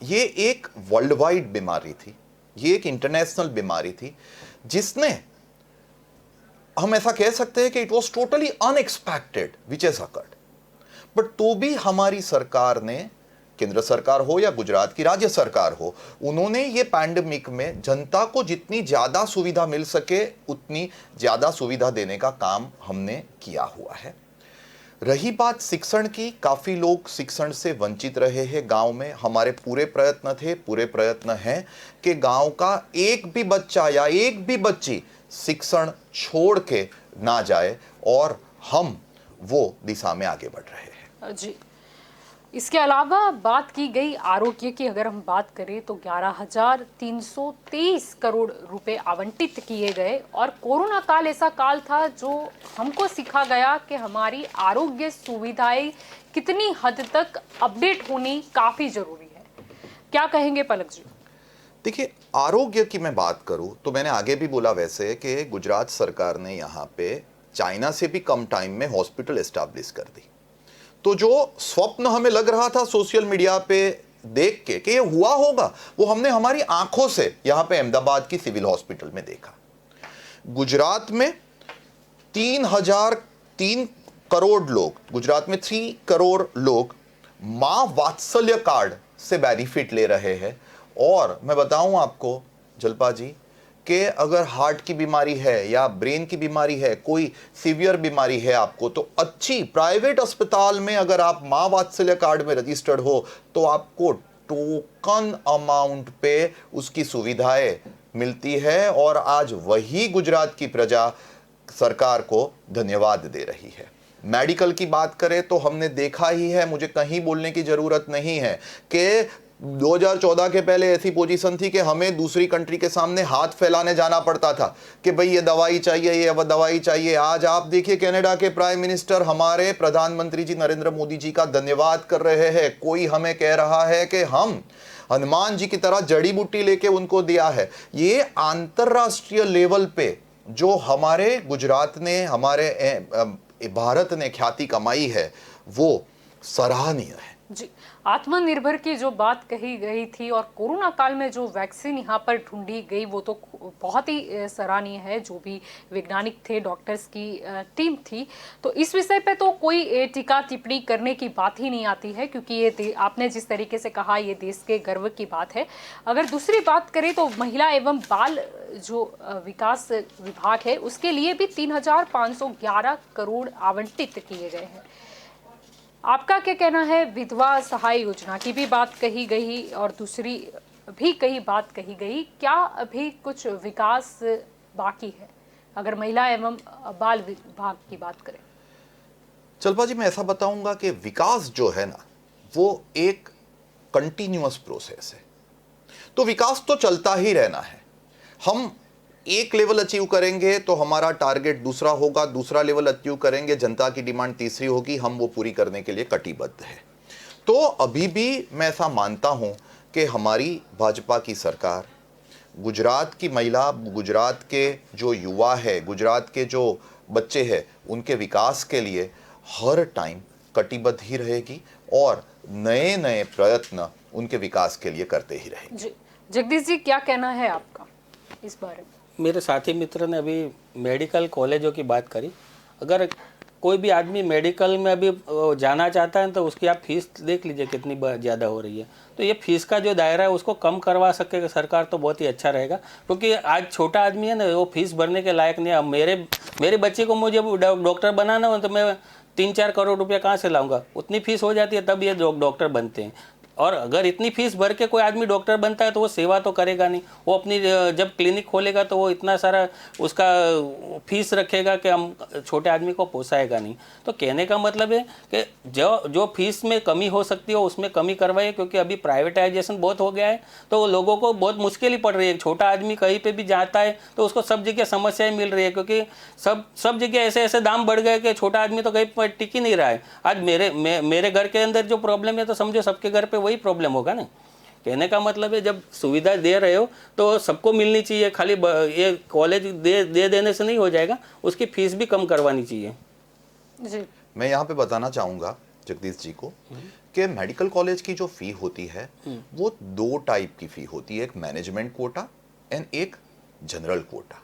ये एक वर्ल्ड वाइड बीमारी थी, ये एक इंटरनेशनल बीमारी थी जिसने, हम ऐसा कह सकते हैं कि it was totally unexpected which has occurred. But तो भी हमारी सरकार ने, केंद्र सरकार हो या गुजरात की राज्य सरकार हो, उन्होंने ये पैंडेमिक में जनता को जितनी ज्यादा सुविधा मिल सके उतनी ज्यादा सुविधा देने का काम हमने किया हुआ है। रही बात शिक्षण की, काफी लोग शिक्षण से वंचित रहे हैं गांव में। हमारे पूरे प्रयत्न हैं कि गांव का एक भी बच्चा या एक भी बच्ची शिक्षण छोड़ के ना जाए, और हम वो दिशा में आगे बढ़ रहे हैं। जी, इसके अलावा बात की गई आरोग्य की, अगर हम बात करें तो 11,323 करोड़ रुपए आवंटित किए गए, और कोरोना काल ऐसा काल था जो हमको सिखा गया कि हमारी आरोग्य सुविधाएं कितनी हद तक अपडेट होनी काफी जरूरी है। क्या कहेंगे पलक जी? देखिए, आरोग्य की मैं बात करूं तो मैंने आगे भी बोला वैसे कि गुजरात सरकार ने यहाँ पे चाइना से भी कम टाइम में हॉस्पिटल एस्टैब्लिश कर दी। तो जो स्वप्न हमें लग रहा था सोशल मीडिया पे देख के कि ये हुआ होगा, वो हमने हमारी आंखों से यहाँ पे अहमदाबाद की सिविल हॉस्पिटल में देखा। गुजरात में 3 करोड़ लोग, गुजरात में 3 करोड़ लोग मां वात्सल्य कार्ड से बेनिफिट ले रहे हैं। और मैं बताऊं आपको जल्पा जी कि अगर हार्ट की बीमारी है या ब्रेन की बीमारी है, कोई सीवियर बीमारी है आपको, तो अच्छी प्राइवेट अस्पताल में अगर आप मां वात्सल्य कार्ड में रजिस्टर्ड हो तो आपको टोकन अमाउंट पे उसकी सुविधाएं मिलती है। और आज वही गुजरात की प्रजा सरकार को धन्यवाद दे रही है। मेडिकल की बात करें तो हमने देखा ही है, मुझे कहीं बोलने की जरूरत नहीं है कि 2014 के पहले ऐसी पोजीशन थी कि हमें दूसरी कंट्री के सामने हाथ फैलाने जाना पड़ता था कि भाई ये दवाई चाहिए, ये अब दवाई चाहिए। आज आप देखिए, कनाडा के प्राइम मिनिस्टर हमारे प्रधानमंत्री जी नरेंद्र मोदी जी का धन्यवाद कर रहे हैं। कोई हमें कह रहा है कि हम हनुमान जी की तरह जड़ी बूटी लेके उनको दिया है। ये अंतरराष्ट्रीय लेवल पे जो हमारे गुजरात ने, हमारे भारत ने ख्याति कमाई है, वो सराहनीय है। जी, आत्मनिर्भर की जो बात कही गई थी और कोरोना काल में जो वैक्सीन यहाँ पर ढूंढी गई वो तो बहुत ही सराहनीय है। जो भी वैज्ञानिक थे, डॉक्टर्स की टीम थी, तो इस विषय पे तो कोई टीका टिप्पणी करने की बात ही नहीं आती है, क्योंकि ये आपने जिस तरीके से कहा ये देश के गर्व की बात है। अगर दूसरी बात करें तो महिला एवं बाल जो विकास विभाग है उसके लिए भी 3,511 करोड़ आवंटित किए गए हैं। आपका क्या कहना है? विधवा सहाय योजना की भी बात कही गई और दूसरी भी कई बात कही गई, क्या अभी कुछ विकास बाकी है अगर महिला एवं बाल विभाग की बात करें? चलपा जी, मैं ऐसा बताऊंगा कि विकास जो है ना, वो एक कंटिन्यूअस प्रोसेस है। तो विकास तो चलता ही रहना है। हम एक लेवल अचीव करेंगे तो हमारा टारगेट दूसरा होगा, दूसरा लेवल अचीव करेंगे, जनता की डिमांड तीसरी होगी, हम वो पूरी करने के लिए कटिबद्ध है। तो अभी भी मैं ऐसा मानता हूं कि हमारी भाजपा की सरकार गुजरात की महिला, गुजरात के जो युवा है, गुजरात के जो बच्चे हैं, उनके विकास के लिए हर टाइम कटिबद्ध ही रहेगी और नए नए प्रयत्न उनके विकास के लिए करते ही रहेंगे। जी, जगदीश जी, क्या कहना है आपका इस बारे में? मेरे साथी मित्र ने अभी मेडिकल कॉलेजों की बात करी। अगर कोई भी आदमी मेडिकल में अभी जाना चाहता है तो उसकी आप फीस देख लीजिए कितनी ज़्यादा हो रही है। तो ये फीस का जो दायरा है उसको कम करवा सके सरकार तो बहुत ही अच्छा रहेगा, क्योंकि आज छोटा आदमी है ना, वो फीस भरने के लायक नहीं है। अब मेरे बच्चे को मुझे डॉक्टर बनाना हो तो मैं 3-4 करोड़ रुपया कहाँ से लाऊंगा? उतनी फीस हो जाती है तब ये डॉक्टर बनते हैं। और अगर इतनी फीस भर के कोई आदमी डॉक्टर बनता है तो वो सेवा तो करेगा नहीं। वो अपनी जब क्लिनिक खोलेगा तो वो इतना सारा उसका फीस रखेगा कि हम छोटे आदमी को पोसाएगा नहीं। तो कहने का मतलब है कि जो फीस में कमी हो सकती है उसमें कमी करवाइए, क्योंकि अभी प्राइवेटाइजेशन बहुत हो गया है तो लोगों को बहुत मुश्किल ही पड़ रही है। छोटा आदमी कहीं पर भी जाता है तो उसको सब जगह समस्याएं मिल रही है, क्योंकि सब जगह ऐसे ऐसे दाम बढ़ गए कि छोटा आदमी तो कहीं पर टिक ही नहीं रहा है। आज मेरे घर के अंदर जो प्रॉब्लम है तो समझो सबके घर पे वही प्रॉब्लम होगा ना। कहने का मतलब है जब सुविधा दे रहे हो तो सबको मिलनी चाहिए, खाली ये कॉलेज दे देने से नहीं हो जाएगा, उसकी फीस भी कम करवानी चाहिए। जी, मैं यहाँ पे बताना चाहूँगा जगदीश जी को कि मेडिकल कॉलेज की जो फ़ी होती है वो 2 टाइप की फ़ी होती है, एक मैनेजमेंट कोटा एंड एक जनरल कोटा।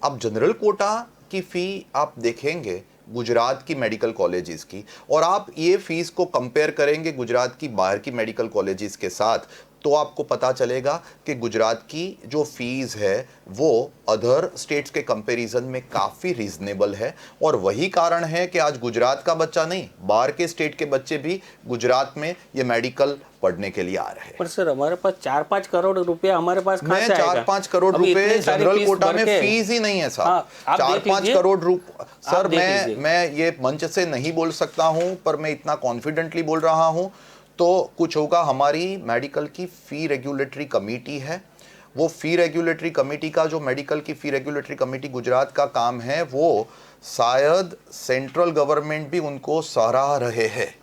अब जनरल कोटा की फ़ी आप देखेंगे गुजरात की मेडिकल कॉलेजेस की, और आप ये फीस को कंपेयर करेंगे गुजरात की बाहर की मेडिकल कॉलेजेस के साथ, तो आपको पता चलेगा कि गुजरात की जो फीस है वो अदर स्टेट्स के कंपैरिजन में काफ़ी रीजनेबल है। और वही कारण है कि आज गुजरात का बच्चा नहीं, बाहर के स्टेट के बच्चे भी गुजरात में ये मेडिकल पढ़ने के लिए आ रहे हैं। पर सर हमारे पास 4-5 करोड़ रुपया हमारे पास कहाँ से आएगा? 4-5 करोड़ रुपए जनरल कोटा में फीस ही नहीं है साहब। 4-5 करोड़ रुपए सर, मैं ये मंच से नहीं बोल सकता हूं, पर मैं इतना कॉन्फिडेंटली बोल रहा हूं तो कुछ होगा। हमारी मेडिकल की फी रेगुलेटरी कमेटी है, वो फी रेगुलेटरी कमेटी का जो मेडिकल की फी रेगुलेटरी कमेटी गुजरात का काम है वो शायद सेंट्रल गवर्नमेंट भी उनको सराह रहे हैं।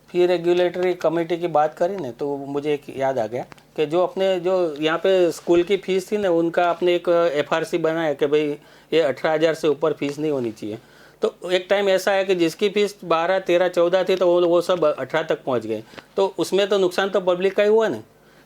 फी रेगुलेटरी कमेटी की बात करी ना तो मुझे एक याद आ गया कि जो यहाँ पे स्कूल की फीस थी ना, उनका आपने एक FRC बनाया कि भाई ये 18,000 से ऊपर फीस नहीं होनी चाहिए। तो एक टाइम ऐसा है कि जिसकी फीस 12, 13, 14 थी तो वो सब 18 तक पहुँच गए। तो उसमें तो नुकसान तो पब्लिक का ही हुआ ना।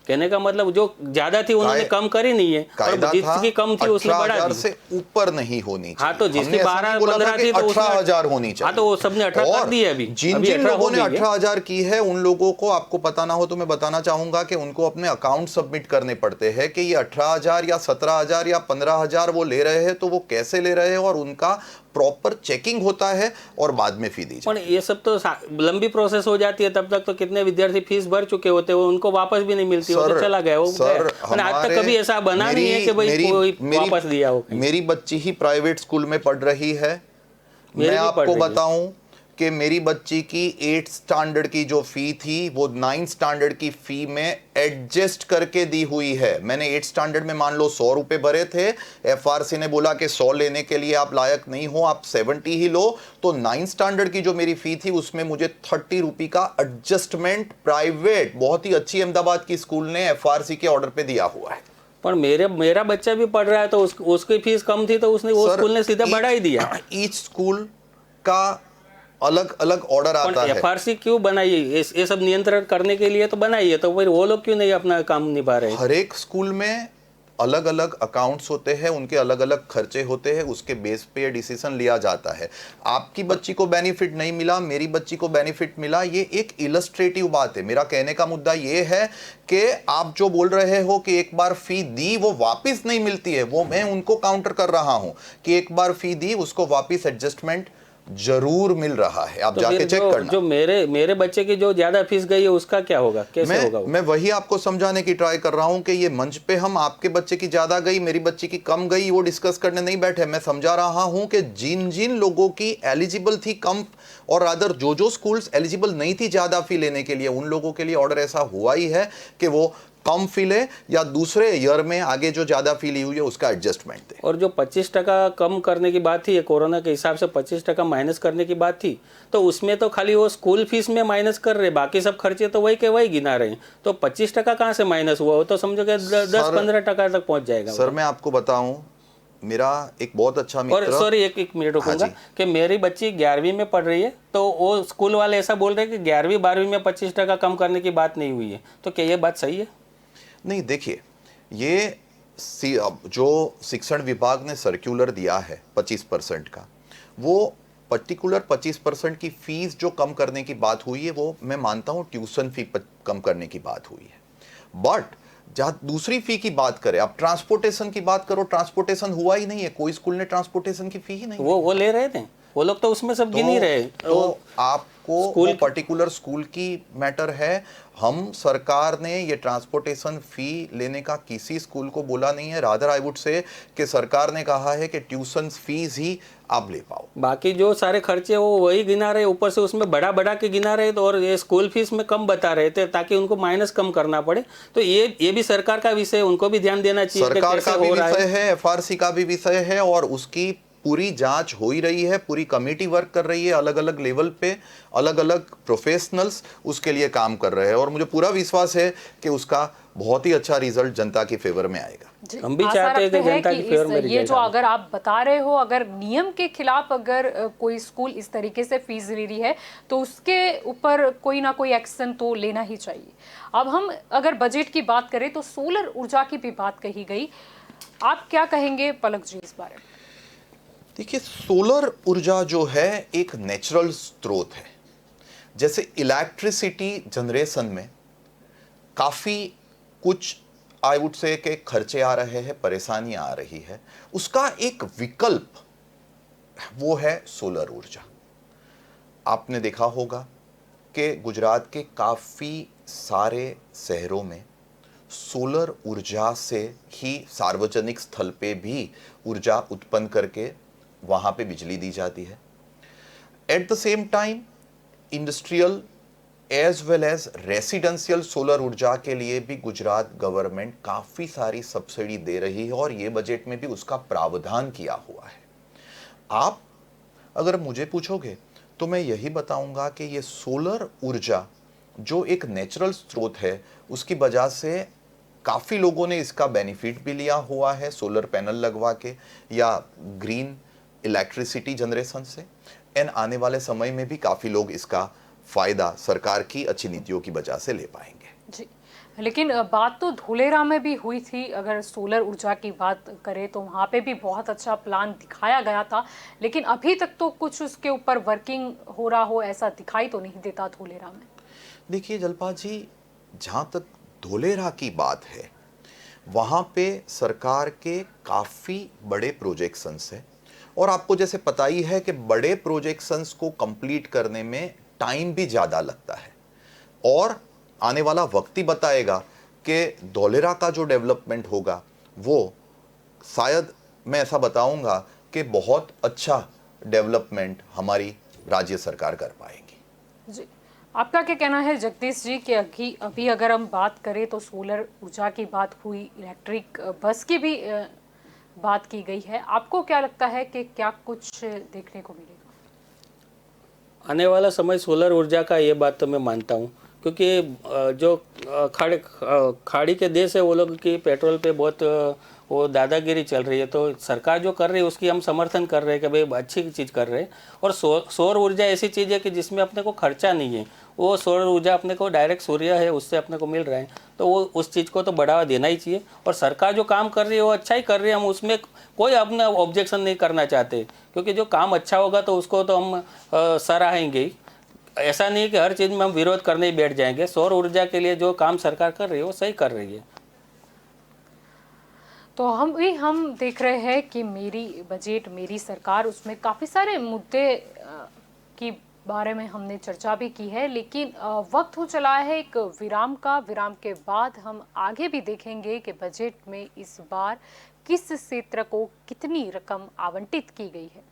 कहने का मतलब जो ज्यादा थी उन्होंने कम करी नहीं है, और जिसकी कम थी उसने बढ़ा दी। से ऊपर नहीं होनी चाहिए। हाँ, तो जिसकी 12-15 थी तो 18,000 होनी चाहिए। हाँ, तो वो सबने 18 कर दी है। अभी जिन लोगों ने 18,000 की है उन लोगों को आपको पता ना हो तो मैं बताना चाहूंगा कि उनको अपने अकाउंट सबमिट करने पड़ते हैं कि ये 18,000 या 17,000 या 15,000 वो ले रहे हैं, तो वो कैसे ले रहे हैं, और उनका प्रॉपर चेकिंग होता है और बाद में फी दी जाती है। ये सब तो लंबी प्रोसेस हो जाती है, तब तक तो कितने विद्यार्थी फीस भर चुके होते हैं, उनको वापस भी नहीं मिलती, वो तो चला गया वो। आज तक कभी ऐसा बना नहीं है कि भाई कोई वापस दिया हो। मेरी बच्ची ही प्राइवेट स्कूल में पढ़ रही है। मैं आपको बताऊं कि मेरी बच्ची की 8th स्टैंडर्ड की जो फी थी वो 9th स्टैंडर्ड की फी में एडजस्ट करके दी हुई है। मैंने 8th स्टैंडर्ड में मान लो 100 रुपए भरे थे, FRC ने बोला कि 100 लेने के लिए आप लायक नहीं हो, आप 70 ही लो। तो 9th स्टैंडर्ड की जो मेरी फी थी उसमें मुझे 30 रुपए का एडजस्टमेंट प्राइवेट बहुत ही अच्छी अहमदाबाद की स्कूल ने FRC के ऑर्डर पे दिया हुआ है। पर मेरा बच्चा भी पढ़ रहा है तो उसकी फीस कम थी तो उसने वो स्कूल ने सीधा बढ़ा ही दिया। ईच स्कूल का अलग अलग ऑर्डर आता है। FRC क्यों बनाई? ये सब नियंत्रण करने के लिए तो बनाई है, तो फिर वो लोग क्यों नहीं अपना काम निभा रहे? हर एक स्कूल में अलग अलग अकाउंट्स होते हैं, उनके अलग अलग खर्चे होते हैं, उसके बेस पे ये डिसीजन लिया जाता है। आपकी बच्ची को बेनिफिट नहीं मिला, मेरी बच्ची को बेनिफिट मिला, ये एक इलस्ट्रेटिव बात है। मेरा कहने का मुद्दा ये है कि आप जो बोल रहे हो कि एक बार फी दी वो वापस नहीं मिलती है, वो मैं उनको काउंटर कर रहा हूं कि एक बार फी दी उसको वापस एडजस्टमेंट जरूर मिल रहा है। आप तो जाके फिर चेक जो करना। जो मेरे बच्चे की जो ज्यादा फीस गई है उसका क्या होगा, कैसे होगा वो? मैं वही आपको समझाने की ट्राई कर रहा हूं कि ये मंच पे हम आपके बच्चे की ज्यादा गई, मेरी बच्ची की कम गई, वो डिस्कस करने नहीं बैठे। मैं समझा रहा हूं कि जिन जिन लोगों की एलिजिबल थी कम, और अदर जो स्कूल्स एलिजिबल नहीं थी ज्यादा फी लेने के लिए, उन लोगों के लिए ऑर्डर ऐसा हुआ ही है कि वो कम फी ले, या दूसरे ईयर में आगे जो ज्यादा फी ली हुई है उसका एडजस्टमेंट दे। और जो 25% कम करने की बात थी, ये कोरोना के हिसाब से 25% माइनस करने की बात थी, तो उसमें तो खाली वो स्कूल फीस में माइनस कर रहे, बाकी सब खर्चे तो वही के वही गिना रहे हैं। तो 25% कहाँ से माइनस हुआ? वो तो समझो कि 10-15% तक पहुंच जाएगा। सर मैं आपको बताऊं, मेरा एक बहुत अच्छा और मित्र, सॉरी एक मिनट रुकूंगा कि मेरी बच्ची 11वीं में पढ़ रही है, तो वो स्कूल वाले ऐसा बोल रहे हैं कि 11वीं 12वीं में 25% कम करने की बात नहीं हुई है, तो क्या ये बात सही है? नहीं देखिए, ये जो शिक्षण विभाग ने सर्कुलर दिया है 25% का, वो पर्टिकुलर 25% की फीस जो कम करने की बात हुई है, वो मैं मानता हूँ ट्यूशन फी कम करने की बात हुई है। बट जहाँ दूसरी फी की बात करें, आप ट्रांसपोर्टेशन की बात करो, ट्रांसपोर्टेशन हुआ ही नहीं है, कोई स्कूल ने ट्रांसपोर्टेशन की फी ही नहीं। वो ले रहे थे, वो लोग तो उसमें सब गिन ही रहे। तो आपको वो पर्टिकुलर स्कूल की मैटर है। हम सरकार ने ये ट्रांसपोर्टेशन फी लेने का किसी स्कूल को बोला नहीं है। रादर आई वुड से कि सरकार ने कहा है कि ट्यूशन फीस ही आप ले पाओ, बाकी जो सारे खर्चे वो वही गिना रहे, ऊपर से उसमें बढ़ा के गिना रहे, तो और ये स्कूल फीस में कम बता रहे थे ताकि उनको माइनस कम करना पड़े। तो ये भी सरकार का विषय है, उनको भी ध्यान देना चाहिए। सरकार का भी विषय है, एफआरसी का भी विषय है, और उसकी पूरी जांच हो ही रही है, पूरी कमेटी वर्क कर रही है, अलग अलग लेवल पे अलग अलग प्रोफेशनल्स उसके लिए काम कर रहे हैं, और मुझे पूरा विश्वास है कि उसका बहुत ही अच्छा रिजल्ट जनता के फेवर में आएगा। हम भी चाहते हैं कि जनता के फेवर में ये जो अगर आप बता रहे हो, अगर नियम के खिलाफ अगर कोई स्कूल इस तरीके से फीस ले रही है तो उसके ऊपर कोई ना कोई एक्शन तो लेना ही चाहिए। अब हम अगर बजट की बात करें तो सोलर ऊर्जा की भी बात कही गई, आप क्या कहेंगे पलक जी इस बारे में? देखिए, सोलर ऊर्जा जो है एक नेचुरल स्रोत है। जैसे इलेक्ट्रिसिटी जनरेशन में काफ़ी कुछ आई वुड से के खर्चे आ रहे हैं, परेशानी आ रही है, उसका एक विकल्प वो है सोलर ऊर्जा। आपने देखा होगा कि गुजरात के काफ़ी सारे शहरों में सोलर ऊर्जा से ही सार्वजनिक स्थल पे भी ऊर्जा उत्पन्न करके वहाँ पे बिजली दी जाती है। At the same time industrial as well as residential solar ऊर्जा के लिए भी गुजरात गवर्नमेंट काफ़ी सारी सब्सिडी दे रही है, और ये बजट में भी उसका प्रावधान किया हुआ है। आप अगर मुझे पूछोगे तो मैं यही बताऊंगा कि ये सोलर ऊर्जा जो एक नेचुरल स्रोत है, उसकी वजह से काफ़ी लोगों ने इसका बेनिफिट भी लिया हुआ है, सोलर पैनल लगवा के या ग्रीन इलेक्ट्रिसिटी जनरेशन से। एंड आने वाले समय में भी काफ़ी लोग इसका फ़ायदा सरकार की अच्छी नीतियों की वजह से ले पाएंगे। जी, लेकिन बात तो धोलेरा में भी हुई थी। अगर सोलर ऊर्जा की बात करें तो वहाँ पे भी बहुत अच्छा प्लान दिखाया गया था, लेकिन अभी तक तो कुछ उसके ऊपर वर्किंग हो रहा हो ऐसा दिखाई तो नहीं देता धोलेरा में। देखिए जलपा जी, जहाँ तक धोलेरा की बात है, वहाँ पे सरकार के काफ़ी बड़े प्रोजेक्शंस हैं, और आपको जैसे पता ही है कि बड़े प्रोजेक्शंस को कंप्लीट करने में टाइम भी ज़्यादा लगता है, और आने वाला वक्त ही बताएगा कि धोलेरा का जो डेवलपमेंट होगा वो शायद मैं ऐसा बताऊंगा कि बहुत अच्छा डेवलपमेंट हमारी राज्य सरकार कर पाएगी। जी, आपका क्या कहना है जगदीश जी कि अभी अगर हम बात करें तो सोलर ऊर्जा की बात हुई, इलेक्ट्रिक बस की भी बात की गई है, आपको क्या लगता है कि क्या कुछ देखने को मिलेगा आने वाला समय? सोलर ऊर्जा का ये बात तो मैं मानता हूँ, क्योंकि जो खाड़ी के देश है वो लोग की पेट्रोल पे बहुत वो दादागिरी चल रही है, तो सरकार जो कर रही है उसकी हम समर्थन कर रहे हैं कि भाई अच्छी चीज़ कर रहे हैं। और सौर ऊर्जा ऐसी चीज़ है कि जिसमें अपने को खर्चा नहीं है, वो सौर ऊर्जा अपने को डायरेक्ट सूर्य है उससे अपने को मिल रहा है, तो वो उस चीज़ को तो बढ़ावा देना ही चाहिए। और सरकार जो काम कर रही है वो अच्छा ही कर रही है, हम उसमें कोई अपना ऑब्जेक्शन नहीं करना चाहते, क्योंकि जो काम अच्छा होगा तो उसको तो हम सराहेंगे ही। ऐसा नहीं कि हर चीज़ में हम विरोध करने ही बैठ जाएंगे। सौर ऊर्जा के लिए जो काम सरकार कर रही है वो सही कर रही है। तो हम देख रहे हैं कि मेरी बजट मेरी सरकार, उसमें काफ़ी सारे मुद्दे के बारे में हमने चर्चा भी की है, लेकिन वक्त हो चला है एक विराम का। विराम के बाद हम आगे भी देखेंगे कि बजट में इस बार किस क्षेत्र को कितनी रकम आवंटित की गई है।